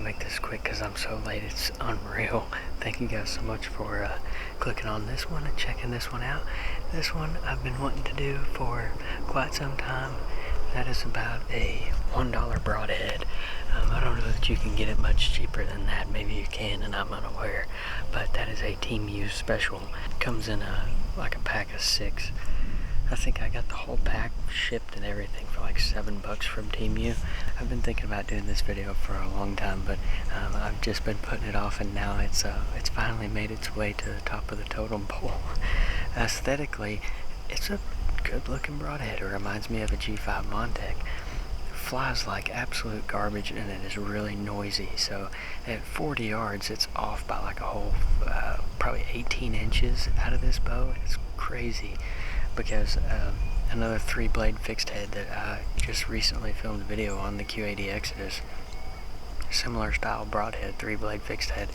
make this quick because I'm so late. It's unreal. Thank you guys so much for clicking on this one and checking this one out. This one I've been wanting to do for quite some time. That is about a $1 broadhead. I don't know that you can get it much cheaper than that. Maybe you can, and I'm unaware. But that is a TEMU special. It comes in like a pack of 6. I think I got the whole pack shipped and everything for like $7 from TEMU. I've been thinking about doing this video for a long time, but I've just been putting it off, and now it's finally made its way to the top of the totem pole. Aesthetically, it's a good-looking broadhead. It reminds me of a G5 Montec. Flies like absolute garbage, and it is really noisy. So at 40 yards, it's off by like a whole probably 18 inches out of this bow. It's crazy. Because another 3-blade fixed head that I just recently filmed a video on, the Q80 Exodus, similar style broadhead, 3-blade fixed head,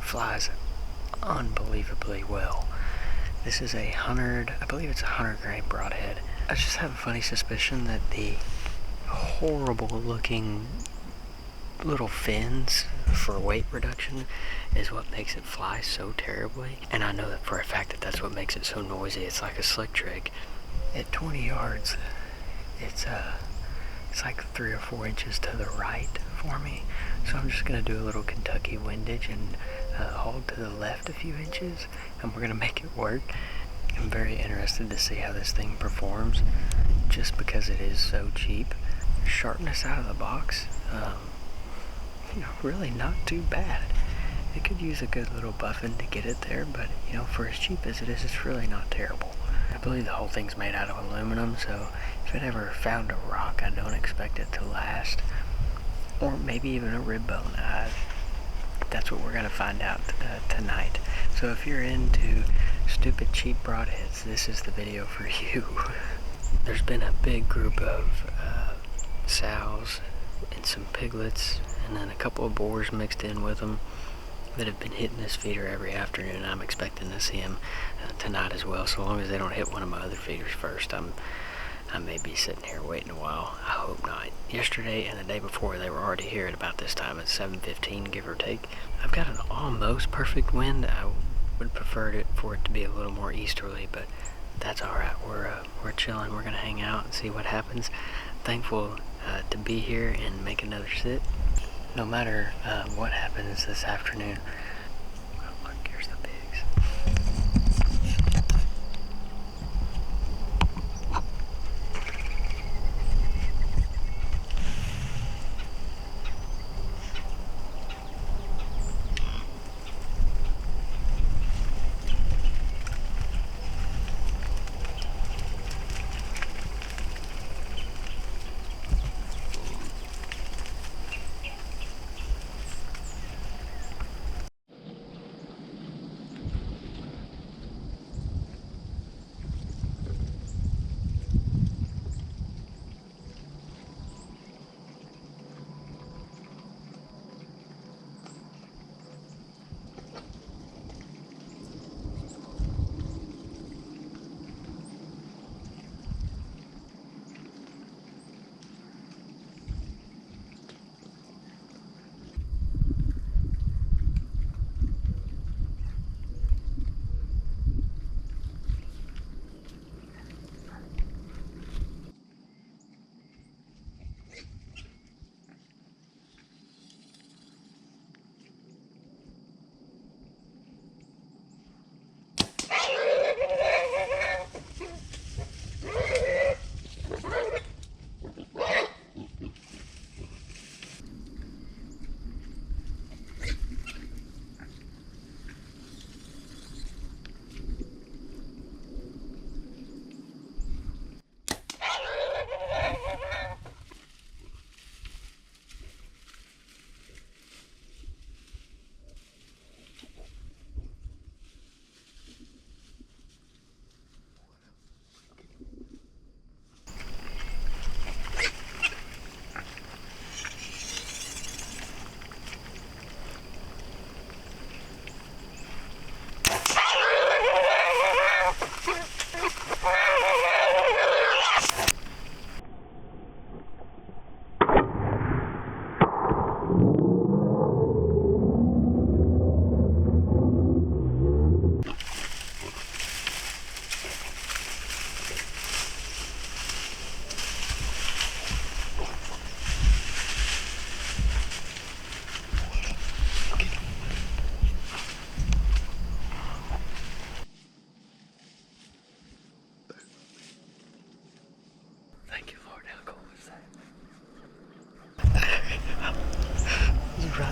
flies unbelievably well. This is I believe it's a 100 grain broadhead. I just have a funny suspicion that the horrible looking little fins for weight reduction is what makes it fly so terribly, and I know that for a fact that that's what makes it so noisy. It's like a slick trick. At 20 yards, it's like 3 or 4 inches to the right for me, so I'm just gonna do a little Kentucky windage and hold to the left a few inches, and we're gonna make it work. I'm very interested to see how this thing performs, just because it is so cheap. Sharpness out of the box, really not too bad. It could use a good little buffing to get it there, but for as cheap as it is, it's really not terrible. I believe the whole thing's made out of aluminum, so if it ever found a rock, I don't expect it to last. Or maybe even a rib bone. That's what we're gonna find out tonight. So if you're into stupid cheap broadheads, this is the video for you. There's been a big group of sows and some piglets, and then a couple of boars mixed in with them that have been hitting this feeder every afternoon. I'm expecting to see them tonight as well, so long as they don't hit one of my other feeders first. I may be sitting here waiting a while. I hope not. Yesterday and the day before, they were already here at about this time, at 7:15, give or take. I've got an almost perfect wind. I would prefer for it to be a little more easterly, but that's all right. We're chilling. We're gonna hang out and see what happens. Thankful to be here and make another sit. No matter what happens this afternoon. Oh, look, here's the pigs.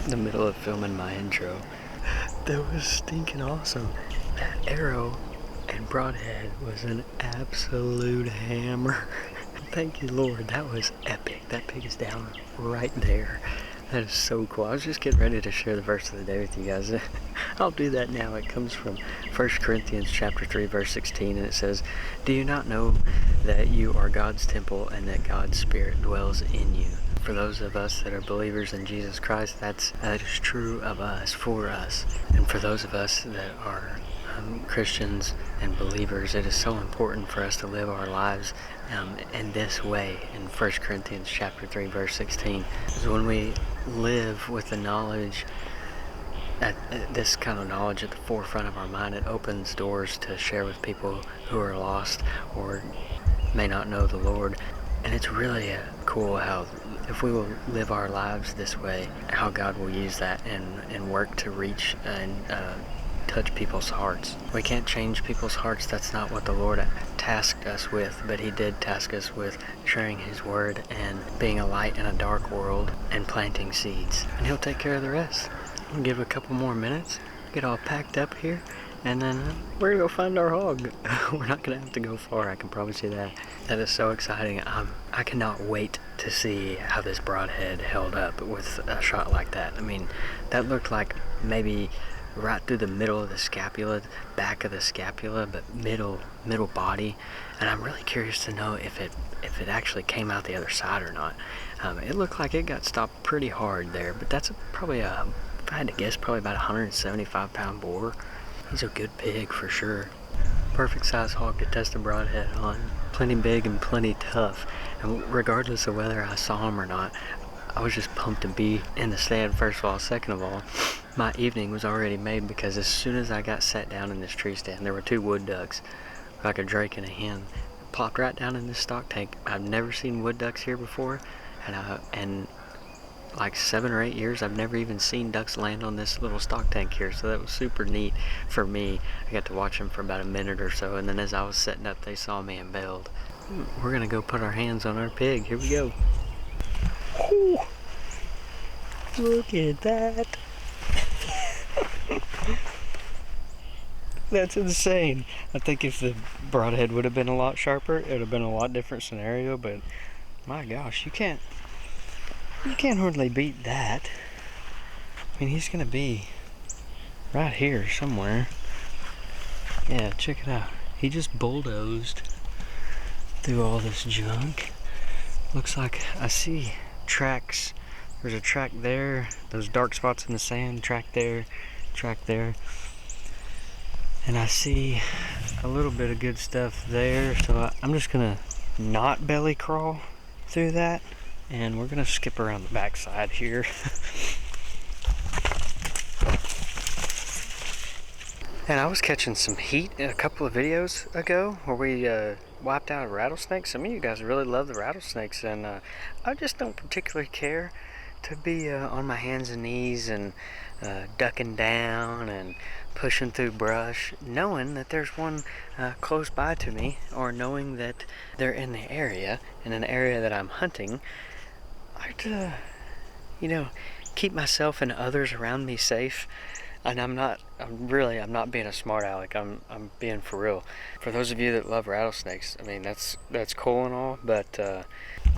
in the middle of filming my intro. That was stinking awesome. That arrow and Broadhead was an absolute hammer. Thank you, Lord. That was epic. That pig is down right there. That is so cool. I was just getting ready to share the verse of the day with you guys. I'll do that now. It comes from 1 Corinthians chapter 3, verse 16, and it says, "Do you not know that you are God's temple and that God's Spirit dwells in you?" For those of us that are believers in Jesus Christ, that is true of us, for us. And for those of us that are Christians and believers, it is so important for us to live our lives in this way. In 1 Corinthians chapter 3, verse 16, is when we live with the knowledge, this kind of knowledge at the forefront of our mind, it opens doors to share with people who are lost or may not know the Lord. And it's really cool how, if we will live our lives this way, how God will use that and work to reach and touch people's hearts. We can't change people's hearts. That's not what the Lord tasked us with, but He did task us with sharing His word and being a light in a dark world and planting seeds. And He'll take care of the rest. We'll give a couple more minutes, get all packed up here, and then we're gonna go find our hog. We're not gonna have to go far, I can promise you that. That is so exciting. I cannot wait to see how this Broadhead held up with a shot like that. I mean, that looked like maybe right through the middle of the scapula, back of the scapula, but middle body. And I'm really curious to know if it actually came out the other side or not. It looked like it got stopped pretty hard there, but that's probably if I had to guess, probably about 175 pound boar. He's a good pig for sure. Perfect size hog to test a Broadhead on. Plenty big and plenty tough. And regardless of whether I saw him or not, I was just pumped to be in the stand, first of all. Second of all, my evening was already made, because as soon as I got sat down in this tree stand, there were 2 wood ducks, like a drake and a hen, plopped right down in this stock tank. I've never seen wood ducks here before, and like 7 or 8 years, I've never even seen ducks land on this little stock tank here, so that was super neat for me. I got to watch them for about a minute or so, and then as I was setting up, they saw me and bailed. We're gonna go put our hands on our pig. Here we go. Ooh, look at that. That's insane. I think if the Broadhead would have been a lot sharper, it would have been a lot different scenario, but my gosh, you can't hardly beat that. I mean, he's gonna be right here somewhere. Yeah, check it out. He just bulldozed through all this junk. Looks like I see tracks. There's a track there, those dark spots in the sand, track there, and I see a little bit of good stuff there, so I'm just gonna not belly crawl through that, and we're gonna skip around the backside here. And I was catching some heat in a couple of videos ago where we wiped out a rattlesnake. Some of you guys really love the rattlesnakes, and I just don't particularly care to be on my hands and knees and ducking down and pushing through brush, knowing that there's one close by to me, or knowing that they're in the area, in an area that I'm hunting. I like to, keep myself and others around me safe. And I'm not being a smart aleck. I'm being for real. For those of you that love rattlesnakes, I mean, that's cool and all, but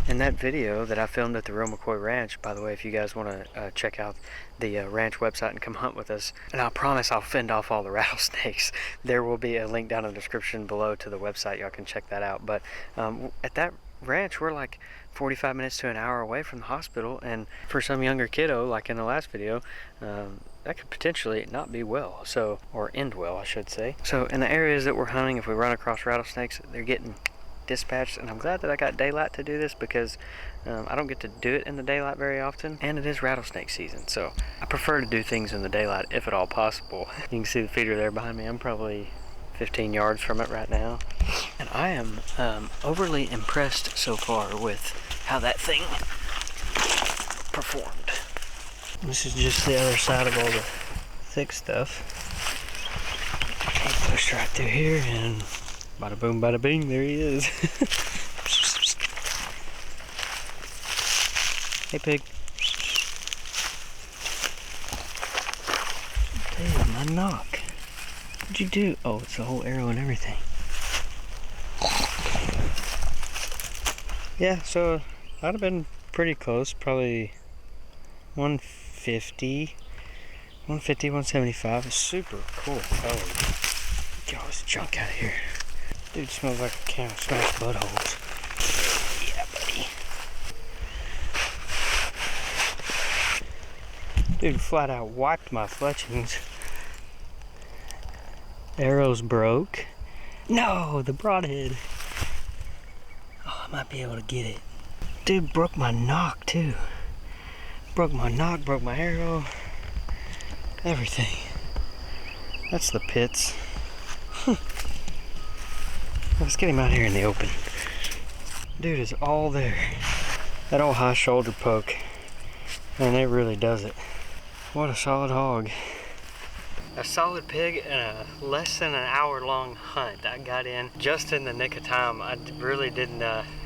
in that video that I filmed at the Real McCoy Ranch, by the way, if you guys want to check out the ranch website and come hunt with us, and I promise I'll fend off all the rattlesnakes. There will be a link down in the description below to the website. Y'all can check that out. But at that ranch, we're like 45 minutes to an hour away from the hospital, and for some younger kiddo, like in the last video, that could potentially not be well, or end well, I should say. So in the areas that we're hunting, if we run across rattlesnakes, they're getting dispatched, and I'm glad that I got daylight to do this, because I don't get to do it in the daylight very often, and it is rattlesnake season, so I prefer to do things in the daylight if at all possible. You can see the feeder there behind me. I'm probably 15 yards from it right now, and I am overly impressed so far with how that thing performed. This is just the other side of all the thick stuff. He pushed right through here, and bada boom, bada bing, there he is. Hey, pig. my knock. What'd you do? Oh, it's the whole arrow and everything. Yeah, so I'd have been pretty close, probably 150, 175. It's super cool color. Get all this junk out of here. Dude, smells like a can of smashed buttholes. Yeah, buddy. Dude flat out wiped my fletchings. Arrows broke. No, the broadhead. Oh, I might be able to get it. Dude broke my nock too. Broke my nock, broke my arrow. Everything. That's the pits. Let's get him out here in the open. Dude is all there. That old high shoulder poke. Man, it really does it. What a solid hog. A solid pig in a less than an hour long hunt. I got in just in the nick of time. I really didn't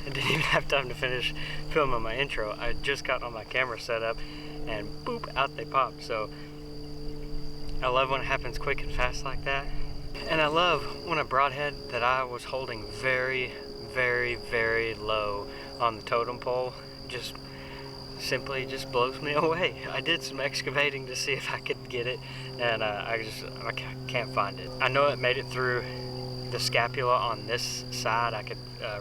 even have time to finish filming my intro. I just got on my camera set up and boop, out they popped. So I love when it happens quick and fast like that. And I love when a broadhead that I was holding very, very, very low on the totem pole just simply blows me away. I did some excavating to see if I could get it, and I can't find it. I know it made it through the scapula on this side. I could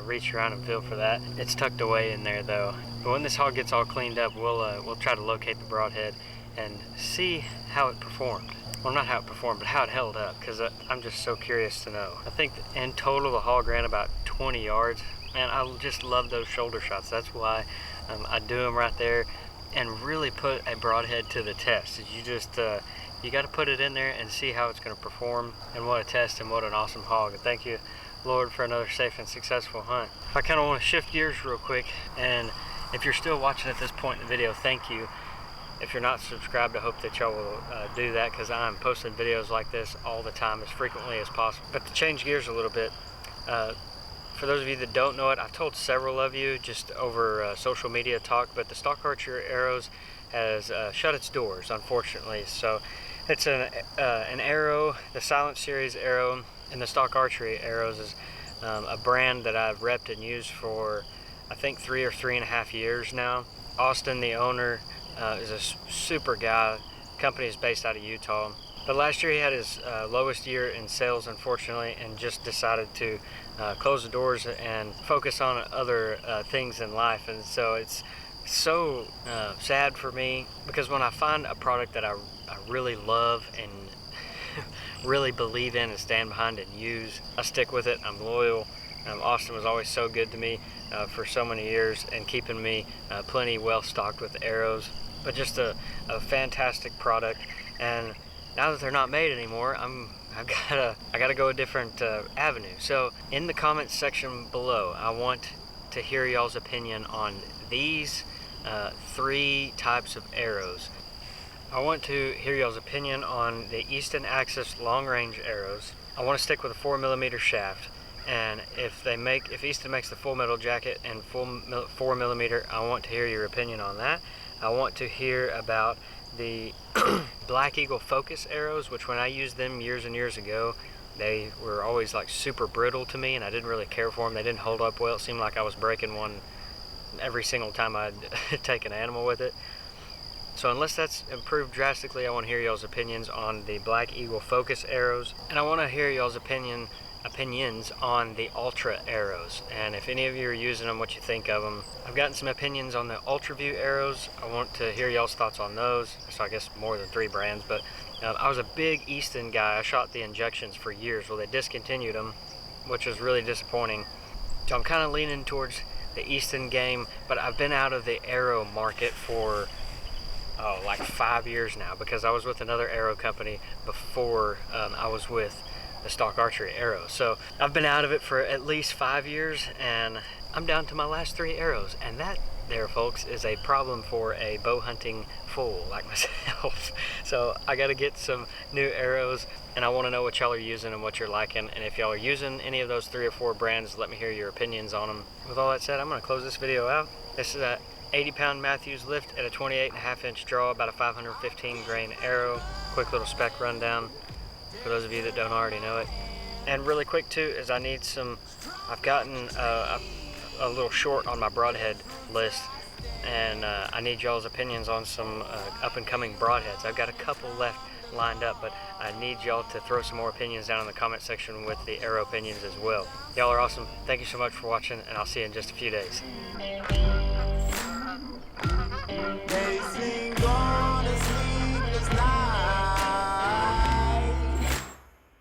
reach around and feel for that. It's tucked away in there though. But when this hog gets all cleaned up, we'll try to locate the broadhead and see how it performed. Well, not how it performed, but how it held up, because I'm just so curious to know. I think in total the hog ran about 20 yards. Man, I just love those shoulder shots. That's why I do them right there and really put a broadhead to the test. You just, you got to put it in there and see how it's going to perform, and what a test and what an awesome hog. And thank you, Lord, for another safe and successful hunt. I kind of want to shift gears real quick, and if you're still watching at this point in the video, thank you. If you're not subscribed, I hope that y'all will do that, because I'm posting videos like this all the time, as frequently as possible. But to change gears a little bit, for those of you that don't know it, I've told several of you just over social media talk, but the Stock Archer Arrows has shut its doors, unfortunately. So it's an arrow, the Silent Series arrow, and the Stock Archery Arrows is a brand that I've repped and used for, I think, 3 or 3.5 years now. Austin, the owner, is a super guy. Company is based out of Utah. But last year he had his lowest year in sales, unfortunately, and just decided to close the doors and focus on other things in life. And so it's so sad for me, because when I find a product that I really love and really believe in and stand behind and use, I stick with it. I'm loyal. Austin was always so good to me for so many years, and keeping me plenty well stocked with arrows. But just a fantastic product. And now that they're not made anymore, I gotta go a different avenue. So in the comments section below, I want to hear y'all's opinion on these 3 types of arrows. I want to hear y'all's opinion on the Easton Axis long range arrows. I want to stick with a 4mm shaft. And if Easton makes the full metal jacket and full 4mm, I want to hear your opinion on that. I want to hear about the Black Eagle Focus arrows, which when I used them years and years ago, they were always like super brittle to me, and I didn't really care for them. They didn't hold up well. It seemed like I was breaking one every single time I'd take an animal with it. So unless that's improved drastically, I want to hear y'all's opinions on the Black Eagle Focus arrows, and I want to hear y'all's opinions on the Ultra arrows, and if any of you are using them, what you think of them. I've gotten some opinions on the Ultra View arrows. I want to hear y'all's thoughts on those. So I guess more than 3 brands, but I was a big Easton guy. I shot the injections for years. Well, they discontinued them, which was really disappointing. So I'm kind of leaning towards the Easton game, but I've been out of the arrow market for like 5 years now, because I was with another arrow company before I was with the Stock Archery arrows. So I've been out of it for at least 5 years, and I'm down to my last 3 arrows, and that there, folks, is a problem for a bow hunting fool like myself. So I got to get some new arrows, and I want to know what y'all are using and what you're liking, and if y'all are using any of those 3 or 4 brands, let me hear your opinions on them. With all that said, I'm going to close this video out. This is 80-pound Matthews lift at a 28.5-inch draw, about a 515 grain arrow. Quick little spec rundown for those of you that don't already know it. And really quick too is I need some, I've gotten a little short on my Broadhead list, and I need y'all's opinions on some up and coming Broadheads. I've got a couple left lined up, but I need y'all to throw some more opinions down in the comment section with the arrow opinions as well. Y'all are awesome. Thank you so much for watching, and I'll see you in just a few days.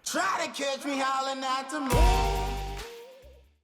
Try to catch me howling at the moon.